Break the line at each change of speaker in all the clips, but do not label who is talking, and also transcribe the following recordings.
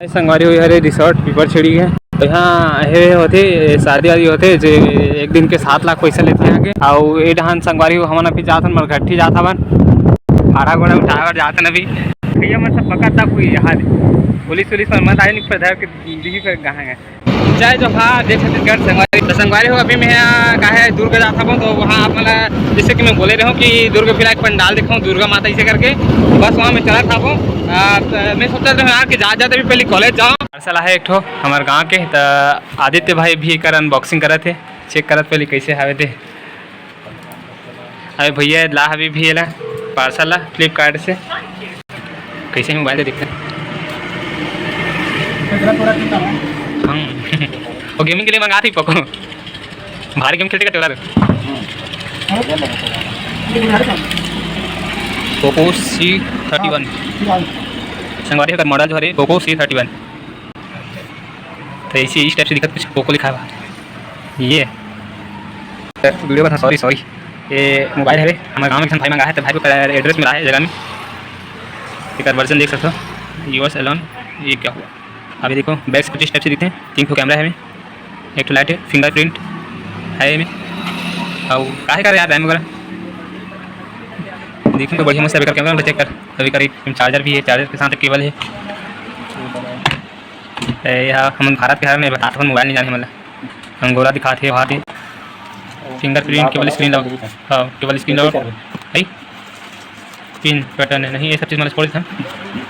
संगवारी हुई हरे रिसोर्ट पीपर छिड़ी है। तो यहाँ हे होते शादी वादी होते जो एक दिन के 7 लाख पैसा लेते हैं आगे और ये डहान संगवारी हो हमन अभी जाथन मरघट्टी जाता बन भाड़ा घोड़ा उठावर जाथन अभी भैया मतलब पकड़ तक हुई यहाँ पुलिस पर मत आए नहीं पता कि दिल्ली पे कहाँ है जय जो हाँ देख छत्तीसगढ़ संगवारी तो संगवारी हो अभी मैं कहा है दुर्गा जाता हूँ तो वहाँ आप मतलब जैसे कि मैं बोले रहा हूँ कि दुर्गा फिलहाल पंडाल दिखाऊँ दुर्गा माता इसे करके बस वहाँ मैं चला था वो मैं सोचा था यार कि ज़्यादा भी पहले कॉलेज जाऊँ पार्सल है एक ठो हमारे गाँव के तो आदित्य भाई भी कर अनबॉक्सिंग करत थे चेक करत पहले कैसे हावे थे अरे भैया ला अभी भी ला पार्सल ला फ्लिपकार्ट से कैसे मोबाइल से दिखते हैं और गेमिंग के लिए मंगा थी पको भारी गेम खेलते का टोला पोको C31 संगवारी का मॉडल जो है पोको C31 तो इसी इस टाइप से दिखत कुछ पोको लिखा हुआ ये वीडियो का था सॉरी ये मोबाइल है हमारे गाँव में भाई मंगा है तो भाई को एड्रेस मिला है जगह में एक वर्जन देख सकते हो यूएस एलोन ये क्या हुआ अभी देखो बैक से कुछ टाइप से दिखते हैं 3 ठो कैमरा है में एक ठो लाइट है फिंगरप्रिंट है में और काहे कर यार रैम वगैरह देखने को बढ़िया मस्त अभी कर कैमरा चेक कर अभी कर चार्जर भी है चार्जर के साथ केबल है यहाँ हम भारत के हर में बताते हैं मोबाइल नहीं जाने मतलब अंगोला दिखाते हैं वहाँ थे फिंगरप्रिंट केवल स्क्रीन लॉक हाँ केवल स्क्रीन लॉक भाई पिन पैटर्न है नहीं ये सब चीज़ मतलब छोड़ देता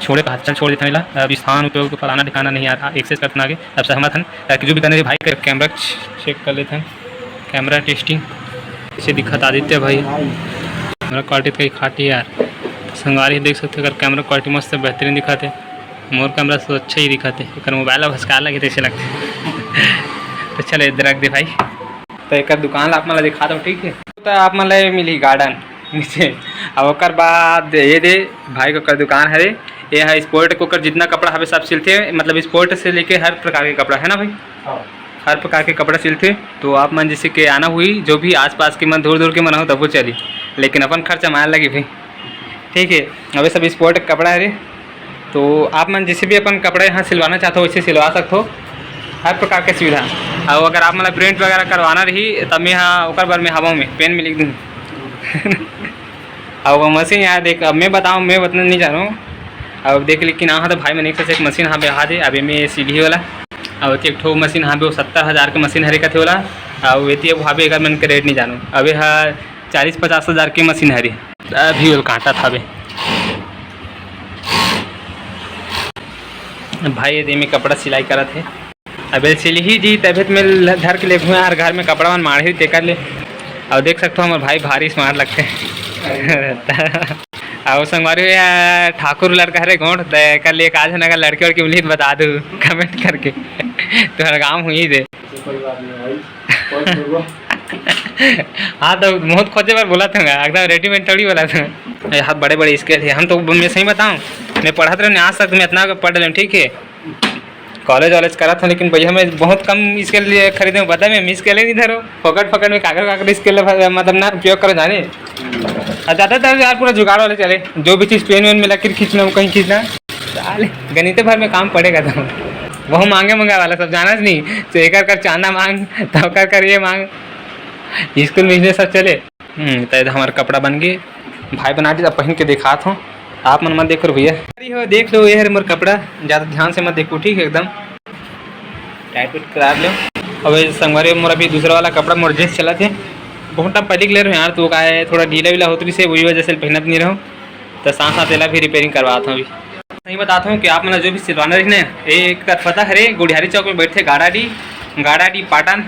छोड़े कहा चल छोड़ देता मिला अब स्थान उपयोग फलाना दिखाना नहीं आ रहा एक्सेस करना आगे अब सहमत हैं ताकि जो भी करने भाई कैमरा चेक कर लेते हैं कैमरा टेस्टिंग इसे दिखाता आदित्य भाई कैमरा क्वालिटी कहीं खाटी यार संगवारी देख सकते अगर कैमरा क्वालिटी मस्त बेहतरीन दिखाते मोर कैमरा तो अच्छा ही दिखाते अगर मोबाइल भस्का लगे तो ऐसे लगते तो चलो इधर रख दे भाई तो एक दुकान आप मतलब दिखा दो ठीक है तो आप मतलब मिली गार्डन नीचे अब ओकर बाद ये दे भाई को दुकान है ये है स्पोर्ट को कर जितना कपड़ा हमें सब सिलते हैं मतलब स्पोर्ट से लेके हर प्रकार के कपड़ा है ना भाई हर प्रकार के कपड़ा सिलते तो आप मन जैसे कि आना हुई जो भी आसपास के मन दूर के मन हो तब वो चली लेकिन अपन खर्चा मान लगी भाई ठीक है अब सब स्पोर्ट का कपड़ा है रे तो आप मन जैसे भी अपन कपड़ा यहाँ सिलवाना चाहते हो वैसे सिलवा सकते हो हर प्रकार की सुविधा और अगर आप मतलब प्रिंट वगैरह करवाना रही तब मैं यहाँ ओकर बार में हवा में पेन में लिख दूँ अब वो मशीन यहाँ देख अब मैं बताऊँ मैं बतना नहीं जा रहा हूँ अब देख लेकिन हाँ तो भाई मैंने एक मशीन यहाँ पे आ दे अभी मैं सीढ़ी वाला अब एक ठो मशीन यहाँ पे वो 70,000 के मशीन हरे का थे वाला और वेती वहाँ पे अगर मैंने के रेट नहीं जानूँ अभी हाँ 40-50 हज़ार की मशीन हरी अभी वो कांटा था अभी भाई ये में कपड़ा सिलाई करा थे अबे सिली ही जी तबियत में धर के ले घूमे यार घर में कपड़ा मन मारे ही कर ले और देख सकते हो हमारे भाई भारी स्मार्ट लगते हैं और संगवारी ठाकुर लड़का है गोंड कर लिए आज है लड़के और की उम्मीद बता दूँ कमेंट करके तो हर गाँव हुई दे हाँ तो बहुत खोजे बार बोला था एकदम रेडीमेड थोड़ी बोला था हाथ बड़े बड़े स्केल है हम तो मैं सही बताऊँ मैं पढ़ाते रहे आज तक मैं इतना पढ़ रहा हूँ ठीक है कॉलेज वॉलेज करा था लेकिन भैया मैं बहुत कम स्केल खरीदे बता मैं मिस स्केल नहीं धरो पकड़ में कागड़ स्केल मतलब ना उपयोग करो जाने ज़्यादातर यार पूरा जुगाड़ वाले चले जो भी चीज़ पेन वेन में लकीर खींचना कहीं खींचना गणित भर में काम पड़ेगा तो वह मांगे मंगा वाला सब जाना नहीं तो एक कर चांदा मांग तो कर ये मांग स्कूल में इतने सब चले तो हमारा कपड़ा बन गए भाई बना दी पहन के दिखा था आप मन मत देखो भैया हो देख लो ये है मोर कपड़ा ज़्यादा ध्यान से मत देखो ठीक है एकदम टाइट वाइट करा लो अब संगवारी मोर अभी दूसरा वाला कपड़ा मोर ड्रेस चला थे बहुत टाइम पहले ले रहे यार तो का है थोड़ा ढीला वीला होती से वही वजह से पहनत नहीं रहो तो साथ भी रिपेयरिंग करवाता हूँ अभी सही बताता हूँ कि आप मतलब जो भी सिलवाना रही ना एक पता है गुड़ियारी चौक में बैठे गाड़ाडी पाटन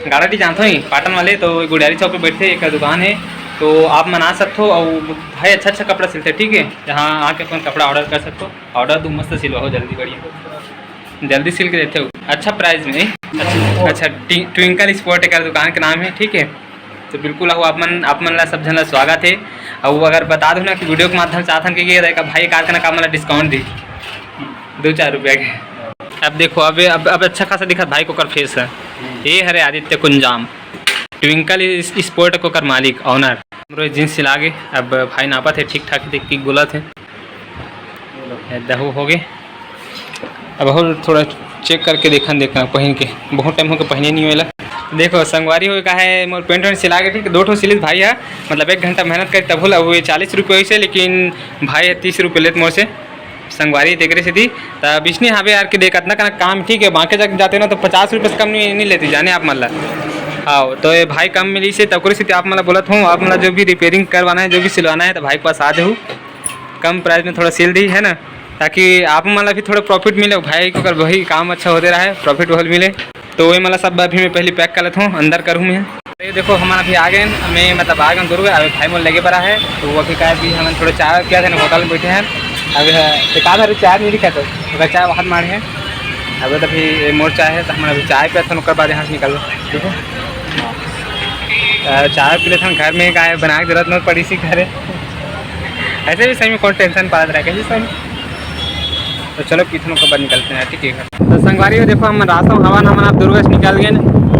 गाड़ाडी जानते हो ही पाटन वाले तो गुड़ियारी चौक में बैठे एक दुकान है तो आप मना सकते हो और भाई अच्छा कपड़ा सिलते ठीक है जहाँ आके अपन कपड़ा ऑर्डर कर सकते हो ऑर्डर तुम मस्त सिलवाओ जल्दी बढ़िया जल्दी सिल के देते हो अच्छा प्राइस में अच्छा ट्विंकल स्पोर्ट का दुकान का नाम है ठीक है तो बिल्कुल आप मन ला सब जन स्वागत है और अगर बता दो ना कि वीडियो के माध्यम से चाहता कि भाई कार का मतलब डिस्काउंट दी 2-4 रुपये के अब देखो अब अच्छा खासा दिखा भाई को कर फेस है ये हरे आदित्य कुंजाम ट्विंकल स्पोर्ट को कर मालिक ऑनर हमरो जींस सिला गए अब भाई नापा थे ठीक ठाक देख बोला थे दहू हो गए अब और थोड़ा चेक करके देखना पहन के, बहुत टाइम हो के पहने नहीं होला। देखो संगवारी हो का है मोर पेंट वेंट सिला के ठीक 2 ठो सिलिस भाई है, मतलब 1 घंटा मेहनत कर तब होला। वो 40 रुपये वैसे, लेकिन भाई 30 रुपये लेते मोर से संगवारी देख रहे थी। तब बिजनी हावे यार के देख इतना काम ठीक है, बाकी जगह जाते ना तो 50 रुपये से कम नहीं लेती जाने आप मतलब। हाँ तो ये भाई कम मिली से तब से आप मतलब बोलत हूँ, आप मतलब जो भी रिपेयरिंग करवाना है, जो भी सिलवाना है तो भाई के पास आ जाऊँ, कम प्राइस में थोड़ा सिल दी है ना, ताकि आप मतलब भी थोड़ा प्रॉफिट मिले भाई को, अगर वही काम अच्छा होते रहा है प्रॉफिट बहुत मिले। तो वही मतलब सब अभी मैं पहले पैक कर लेता हूँ, अंदर करूँ मैं। ये देखो हमारा अभी आ गए, मैं मतलब आ गए दूर अभी भाई मोल लगे पड़ा है। तो वो अभी का भी हमें थोड़ा चाय किया था ना, होटल में बैठे हैं अभी। एक आधा चाय नहीं दिखा तो अगर चाय बाहर मारे हैं अभी, तो अभी मोर चाय है तो हमारा अभी चाय पे था, बाद यहाँ से निकल ठीक है। चाय पी लेते हैं घर में, गाय बना के जरूरत नहीं पड़ी सी घर है। ऐसे भी सही में कौन टेंशन पालत रह गया सही। तो चलो पीथनों के बाद निकलते हैं ठीक है। तो संगवारी में देखो हम रास्ता हवा ना आप दुर्ग से निकल गए।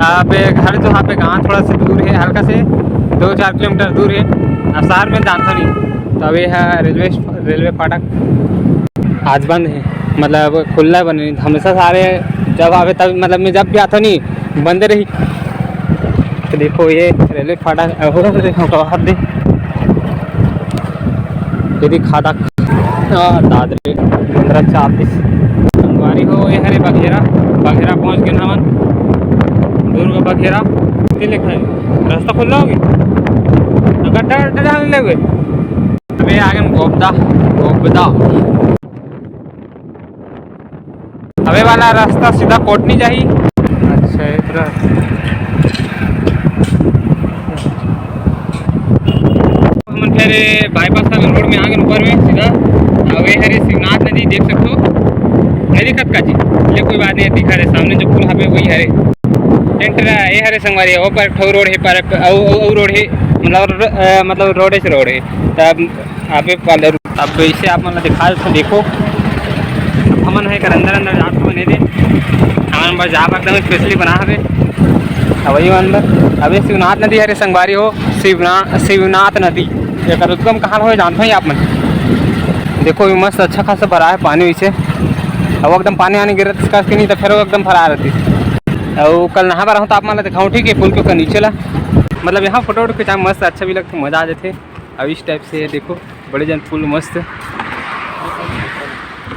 आप घर जो यहाँ पे गाँव थोड़ा सा दूर है, हल्का से 2-4 किलोमीटर दूर है। अब शहर में जानता नहीं। तो अभी है रेलवे फाटक आज बंद है, मतलब खुला बने हमेशा सारे जब आवे तब, मतलब मैं जब भी आता नहीं बंद रही। तो देखो ये रेलवे फाटक देखो दे यदि खाटक दादरे 1540 संगवारी हो ये हरे बघेरा पहुँच गए हमन दुर्ग बघेरा। लिखा है रास्ता खुला होगी तो गड्ढा डालने लगे। अभी आ गए गोबदा अबे वाला रास्ता सीधा कोटनी जाही। अच्छा इधर हम फिर बाईपास रोड में आ गए ऊपर में सीधा। अब ये हरे शिवनाथ नदी देख सकते हो, नहीं दिखत का जी ये कोई बात नहीं दिखा रहे, सामने जो पुल है वही हरे टेंटर ये हरे संगवारी वो पर ठो रोड है पर रोड है, मतलब रोड है। तब अब इसे आप मतलब दिखा देखो हमन है कर अंदर जात बने दे हमन बस जा एकदम स्पेशली बना हवे वही अंदर। अब शिवनाथ नदी हरे संगवारी हो, शिवनाथ नदी एक उद्गम कहाँ हो जानते हैं आप मन। देखो ये मस्त अच्छा खासा भरा है पानी वैसे, अब एकदम पानी आने गिरत करके नहीं तो फिर वो एकदम भरा रहती। और कल नहा रहा हूँ तो आप मतलब दिखाऊँ ठीक है पुल के ऊपर नीचे ला, मतलब यहाँ फोटो खिंचा मस्त अच्छा भी लगता, मज़ा आ जाते। अब इस टाइप से देखो बड़े जन पुल मस्त।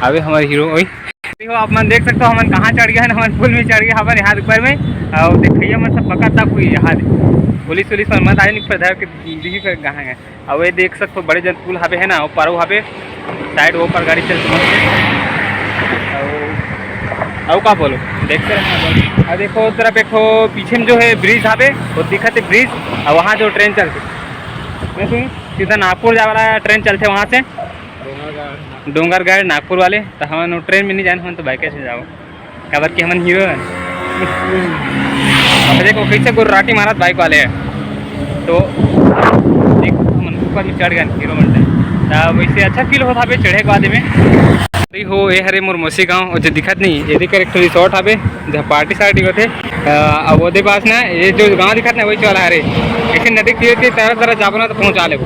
अभी हमारे हीरो वही देखो आप मन देख सकते हो हमन कहाँ चढ़ गया है, हमारे पुल में चढ़ गया हमारे यहाँ ऊपर में। और देखिए मन सब पका तक हुई यहाँ पुलिस पर मत आए नहीं पर धर के दिखी फिर कहाँ है। अब ये देख सकते हो बड़े जन पुल हवे है ना, वो पारो हवे साइड वो पर गाड़ी चलती मस्त। और का बोलो देखते रहना। अब देखो तरफ एक पीछे में जो है ब्रिज हवे वो दिखत है ब्रिज, और वहाँ जो ट्रेन चलती मैं सुन सीधा नागपुर जा वाला ट्रेन चलते वहाँ से डोंगरगढ़ नागपुर वाले। तो हम ट्रेन में नहीं जाए, हम तो बाइक से जाओ कबर की हमन हीरो है। देखो कैसे गुर्राटी मारत बाइक वाले है, तो देखो हम ऊपर में चढ़ गए हीरो मंडल। वैसे अच्छा फील होता है चढ़े के बाद में हो ये हरे मोर मौसी गाँव जो दिखत नहीं ये दिकर एक रिसोर्ट हवे जहाँ पार्टी सार्टी होते। अब वो पास ना ये जो गाँव दिखत ना वही चला हरे ऐसे नदी तीर तरह जाबो ना तो पहुँचा ले।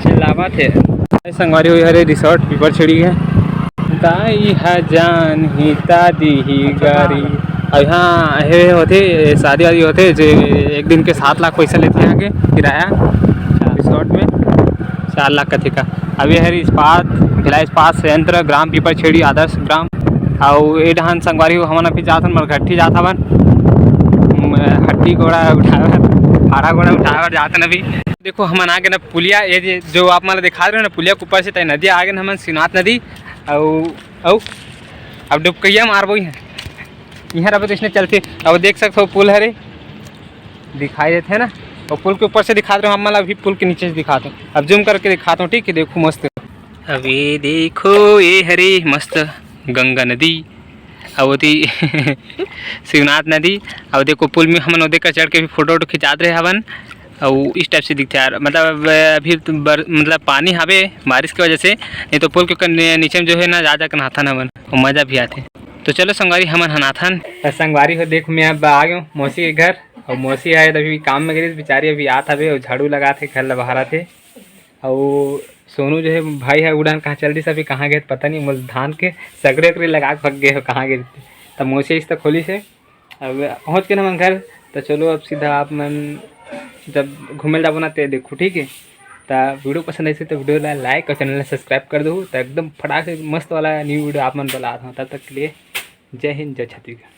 चिल्लावा थे संगवारी हुई हरे रिसोर्ट पीपर छिड़ी है दाई जान ही दादी ही गारी। और यहाँ हे होते शादी वादी होते जो एक दिन के 7 लाख पैसा लेते हैं यहाँ के किराया रिसोर्ट में 4 लाख का ठेका। अब ये है इस्पात भिलाई इस्पात संयंत्र ग्राम पीपर छेड़ी आदर्श ग्राम। और ये डहान संगवारी हो हमन अभी जात मरघट्टी जात हवन हट्टी घोड़ा उठावर भाड़ा घोड़ा उठावर जात अभी। देखो हमन आ गए ना पुलिया ये जो आप मतलब दिखा रहे हो ना पुलिया के ऊपर से नदी आ गए हमन शिवनाथ नदी। और अब डुबकैया मारबो यहाँ रहे तो इसने चलते। अब देख सकते हो पुल हरे दिखाई देते हैं ना, और पुल के ऊपर से दिखा रहे हो हम मतलब अभी पुल के नीचे से दिखाता हूँ। अब जूम करके दिखाता हूँ ठीक है। देखो मस्त अभी देखो ये हरे मस्त गंगा नदी अवती शिवनाथ नदी। और देखो पुल में हम नदी का चढ़ के भी फोटो खिंचाते रहे हवन। और इस टाइप से दिखता है मतलब अभी तो मतलब पानी हवे बारिश की वजह से, नहीं तो पुल के नीचे में जो है ना जा कर नहाथन हवन और मज़ा भी आते। तो चलो संगवारी हमन हनाथन संगवारी हो देखो मैं अब आ गया मौसी के घर। और मौसी आए तो अभी काम में गई बेचारी अभी आत हवे और झाड़ू लगा थे घर ला बाहर थे। और सोनू जो है भाई है उड़ान कहाँ चल रही सभी कहाँ गए पता नहीं मोल धान के सगड़े उगड़े लगा के भग गए हो कहाँ गए तब मोचे इस तक खोली से अब पहुँच के ना मन घर तो चलो अब सीधा आप मन जब घूमे जाबो ना ते देखो ठीक है। तो वीडियो पसंद आई तो वीडियो ला लाइक और चैनल सब्सक्राइब कर दो तो एकदम फटाक से मस्त वाला न्यू वीडियो आप मन बना रहा हूँ। तब तक के लिए जय हिंद जय छत्तीसगढ़।